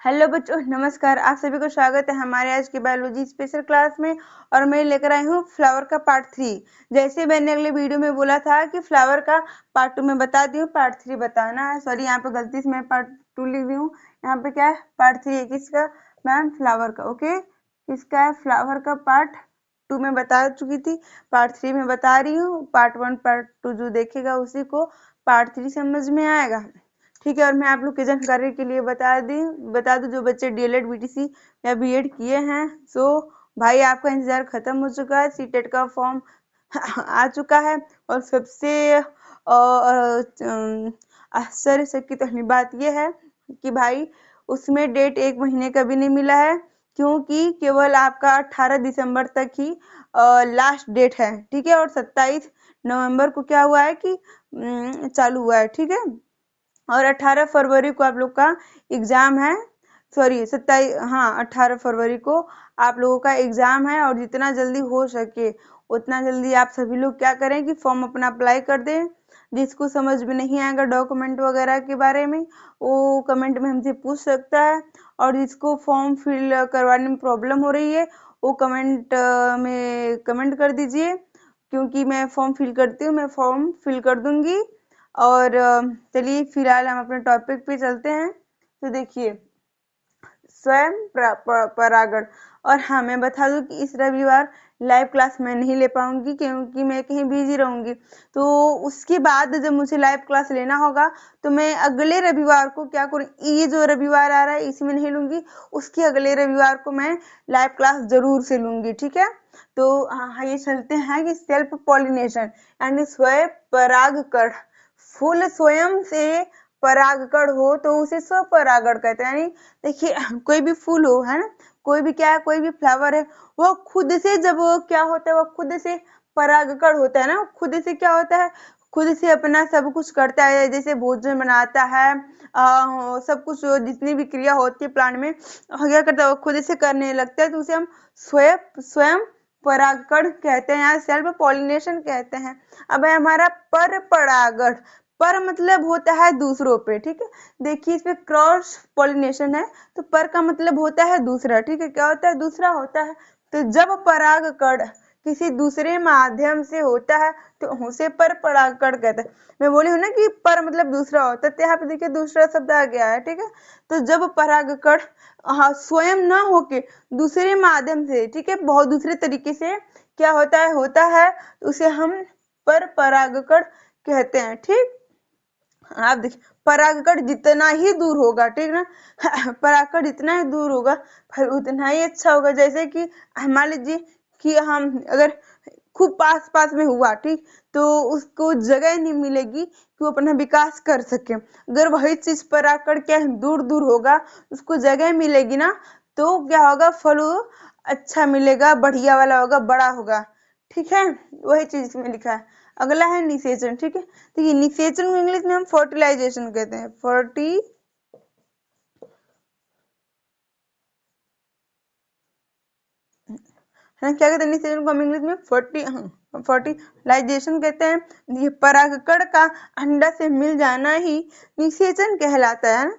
Hello बच्चों, नमस्कार। आप सभी को स्वागत है हमारे आज की बायोलॉजी स्पेशल क्लास में। और मैं लेकर आई हूँ फ्लावर का पार्ट 3। जैसे मैंने अगले वीडियो में बोला था कि फ्लावर का पार्ट 2 में बता दी हूँ, पार्ट 3 बताना है। सॉरी, यहाँ पे गलती से मैं पार्ट 2 लिख दी हूँ। यहाँ पे क्या है, पार्ट 3 है। किसका मैम? फ्लावर का। ओके, किसका है? फ्लावर का पार्ट 2 में बता चुकी थी, पार्ट 3 में बता रही हूँ। पार्ट 1 पार्ट 2 जो देखेगा उसी को पार्ट 3 समझ में आएगा। ठीक है। और मैं आप लोग की जानकारी के लिए बता दूं, जो बच्चे डीएलएड बीटीसी या बीएड किए हैं, सो भाई आपका इंतजार खत्म हो चुका है। सीटेट का फॉर्म आ चुका है। और सबसे आश्चर्यचकित वाली बात यह है कि भाई उसमें डेट 1 महीने का भी नहीं मिला है, क्योंकि केवल आपका 18 दिसंबर तक ही लास्ट डेट है। ठीक है। और 27 नवंबर को क्या हुआ है कि चालू हुआ है। ठीक है। और 18 फरवरी को आप लोग का एग्जाम है। सॉरी, 27, हाँ, 18 फरवरी को आप लोगों का एग्जाम है। और जितना जल्दी हो सके उतना जल्दी आप सभी लोग क्या करें कि फॉर्म अपना अप्लाई कर दें। जिसको समझ में नहीं आएगा डॉक्यूमेंट वगैरह के बारे में, वो कमेंट में हमसे पूछ सकता है। और जिसको फॉर्म फिल करवाने में प्रॉब्लम हो रही है, वो कमेंट में कमेंट कर दीजिए, क्योंकि मैं फॉर्म फिल करती हूँ, मैं फॉर्म फिल कर दूंगी। और चलिए फिलहाल हम अपने टॉपिक पे चलते हैं। तो देखिए, स्वयं परागण। और हाँ, मैं बता दूं कि इस रविवार लाइव क्लास मैं नहीं ले पाऊंगी, क्योंकि मैं कहीं बिजी रहूंगी। तो उसके बाद जब मुझे लाइव क्लास लेना होगा तो मैं अगले रविवार को क्या करूँ, ये जो रविवार आ रहा है इसमें नहीं लूंगी, उसके अगले रविवार को मैं लाइव क्लास जरूर से लूंगी। ठीक है। तो हाँ, ये चलते हैं कि सेल्फ पॉलिनेशन यानी स्वयं परागकण। फूल स्वयं से परागकण हो तो उसे स्वपरागण कहते हैं। यानी देखिए, कोई भी फूल हो, है ना, कोई भी क्या है, कोई भी फ्लावर है, वो खुद से जब वो क्या होता है, वो खुद से परागकण होता है ना, खुद से क्या होता है, खुद से अपना सब कुछ करता है। जैसे भोजन बनाता है, सब कुछ जितनी भी क्रिया होती है प्लांट में, क्या करता है, वो खुद से करने लगता है। तो उसे हम स्वयं स्वयं परागकण कहते हैं, या सेल्फ पॉलिनेशन कहते हैं। अब है हमारा पर परागण। पर मतलब होता है दूसरों पे। ठीक है। देखिए, इसमें क्रॉस पॉलिनेशन है, तो पर का मतलब होता है दूसरा। ठीक है। क्या होता है? दूसरा होता है। तो जब परागकण किसी दूसरे माध्यम से होता है तो उसे पर परागकण कहते हैं। मैं बोली हूँ ना कि पर मतलब दूसरा होता है, तो यहाँ पे देखिए दूसरा शब्द आ गया है। ठीक है। तो जब परागकण स्वयं न होके दूसरे माध्यम से, ठीक है, बहुत दूसरे तरीके से क्या होता है तो उसे हम पर परागकण कहते हैं। ठीक। आप देखिए, परागकण जितना ही दूर होगा, ठीक ना, परागकण जितना ही दूर होगा फिर उतना ही अच्छा होगा। जैसे कि मान लीजिए कि हम अगर खूब पास पास में हुआ, ठीक, तो उसको जगह नहीं मिलेगी कि वो अपना विकास कर सके। अगर वही चीज परागकण क्या दूर दूर होगा, उसको जगह मिलेगी ना, तो क्या होगा, फल अच्छा मिलेगा, बढ़िया वाला होगा, बड़ा होगा। ठीक है। वही चीज इसमें लिखा है। अगला है निषेचन। ठीक है। तो ये निषेचन को इंग्लिश में हम फर्टिलाइजेशन कहते हैं। क्या कहते हैं निषेचन को हम इंग्लिश में फर्टिलाइजेशन कहते हैं। ये परागकण का अंडा से मिल जाना ही निषेचन कहलाता है ना?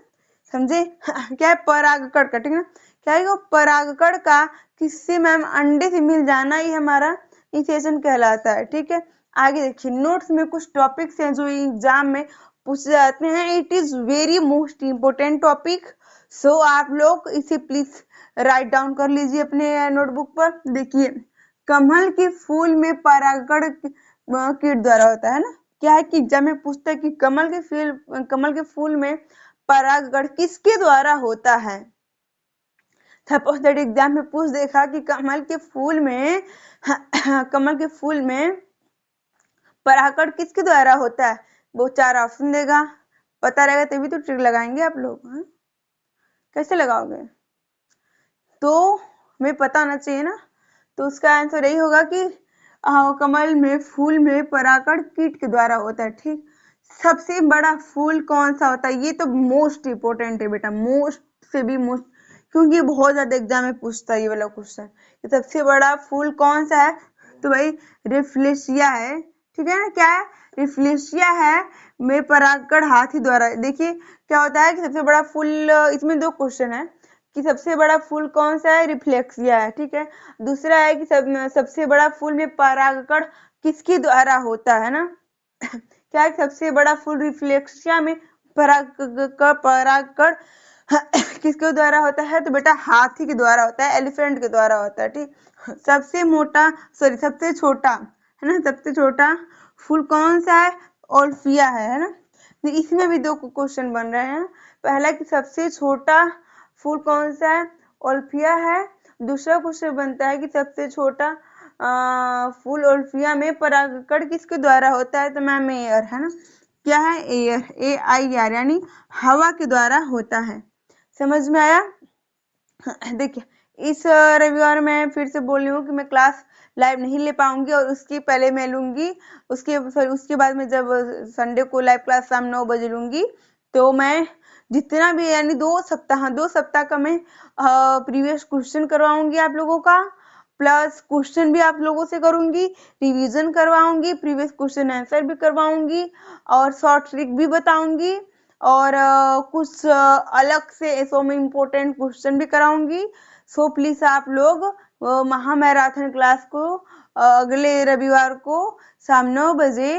समझे? क्या है परागकण का, ठीक है ना, क्या है वो परागकण का किससे मैम, अंडे से मिल जाना ही हमारा निषेचन कहलाता है। ठीक है। आगे देखिए, नोट्स में कुछ टॉपिक्स हैं जो एग्जाम में पूछे जाते हैं। It is very most important topic, so आप लोग इसे प्लीज राइट डाउन कर लीजिए अपने नोटबुक पर। देखिए, कमल के फूल में परागकण कीट द्वारा होता है ना। क्या है कि एग्जाम में पूछता है कि कमल के फूल में परागकण किसके द्वारा होता है। सपोज दैट एग्जाम में पूछ देखा कि कमल के फूल में परागकण किसके द्वारा होता है, वो 4 ऑप्शन देगा। पता रहेगा तभी तो ट्रिक लगाएंगे आप लोग। कैसे लगाओगे? तो हमें पता होना चाहिए ना। तो उसका आंसर यही होगा कि कमल में फूल में परागकण कीट के द्वारा होता है। ठीक। सबसे बड़ा फूल कौन सा होता है, ये तो मोस्ट इंपोर्टेंट है बेटा, मोस्ट से भी मोस्ट, क्योंकि बहुत ज्यादा एग्जाम में पूछता है ये वाला क्वेश्चन। सबसे बड़ा फूल कौन सा है, तो भाई रेफ्लेशिया है। ठीक है ना। क्या है? रिफ्लेक्सिया है में परागकण हाथी द्वारा। देखिए क्या होता है कि सबसे बड़ा फूल, इसमें दो क्वेश्चन है कि सबसे बड़ा फूल कौन सा है? रिफ्लेक्सिया है, ठीक है। दूसरा है कि सबसे बड़ा फूल में परागकण किसके द्वारा होता है ना। क्या है? सबसे बड़ा फूल रिफ्लेक्सिया में परागकण किसके द्वारा होता है? तो बेटा हाथी के द्वारा होता है, एलिफेंट के द्वारा होता है, ठीक। सबसे मोटा, सॉरी सबसे छोटा है ना, सबसे छोटा फूल कौन सा है? ओल्फिया है ना। तो इसमें भी दो क्वेश्चन बन रहे हैं। पहला कि सबसे छोटा फूल कौन सा है? ओल्फिया है। दूसरा क्वेश्चन बनता है कि सबसे छोटा फूल ओल्फिया में परागकण किसके द्वारा होता है? तो मैम एयर है ना। क्या है? एयर, AIR यानी हवा के द्वारा होता है। समझ में आया? देखिए इस रविवार मैं फिर से बोल रही हूँ कि मैं क्लास लाइव नहीं ले पाऊंगी, और उसकी पहले मैं लूंगी, उसके बाद में जब संडे को लाइव क्लास शाम 9 बजे लूंगी, तो मैं जितना भी यानी 2 सप्ताह का मैं प्रीवियस क्वेश्चन करवाऊंगी आप लोगों का, प्लस क्वेश्चन भी आप लोगों से करूंगी, रिवीजन करवाऊंगी, प्रीवियस क्वेश्चन आंसर भी करवाऊंगी, और शॉर्ट ट्रिक भी बताऊंगी, और कुछ अलग से एसओ में इम्पोर्टेंट क्वेश्चन भी कराऊंगी। सो प्लीज आप लोग महा मैराथन क्लास को अगले रविवार को शाम 9 बजे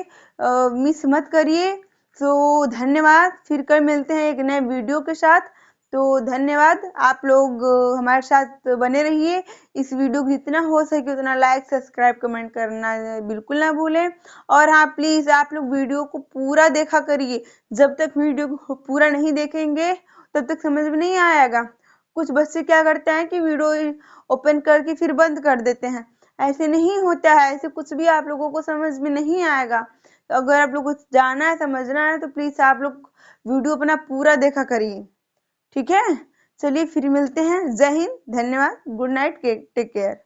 मिस मत करिए। सो धन्यवाद, फिर कल मिलते हैं एक नए वीडियो के साथ। तो धन्यवाद, आप लोग हमारे साथ बने रहिए। इस वीडियो को जितना हो सके उतना लाइक, सब्सक्राइब, कमेंट करना बिल्कुल ना भूलें। और हाँ प्लीज आप लोग वीडियो को पूरा देखा करिए। जब तक वीडियो को पूरा नहीं देखेंगे तब तक समझ में नहीं आएगा। कुछ बच्चे क्या करते हैं कि वीडियो ओपन करके फिर बंद कर देते हैं। ऐसे नहीं होता है, ऐसे कुछ भी आप लोगों को समझ में नहीं आएगा। तो अगर आप लोग को जानना है, समझना है, तो प्लीज आप लोग वीडियो अपना पूरा देखा करिए, ठीक है। चलिए फिर मिलते हैं। जय हिंद, धन्यवाद, गुड नाइट, टेक केयर।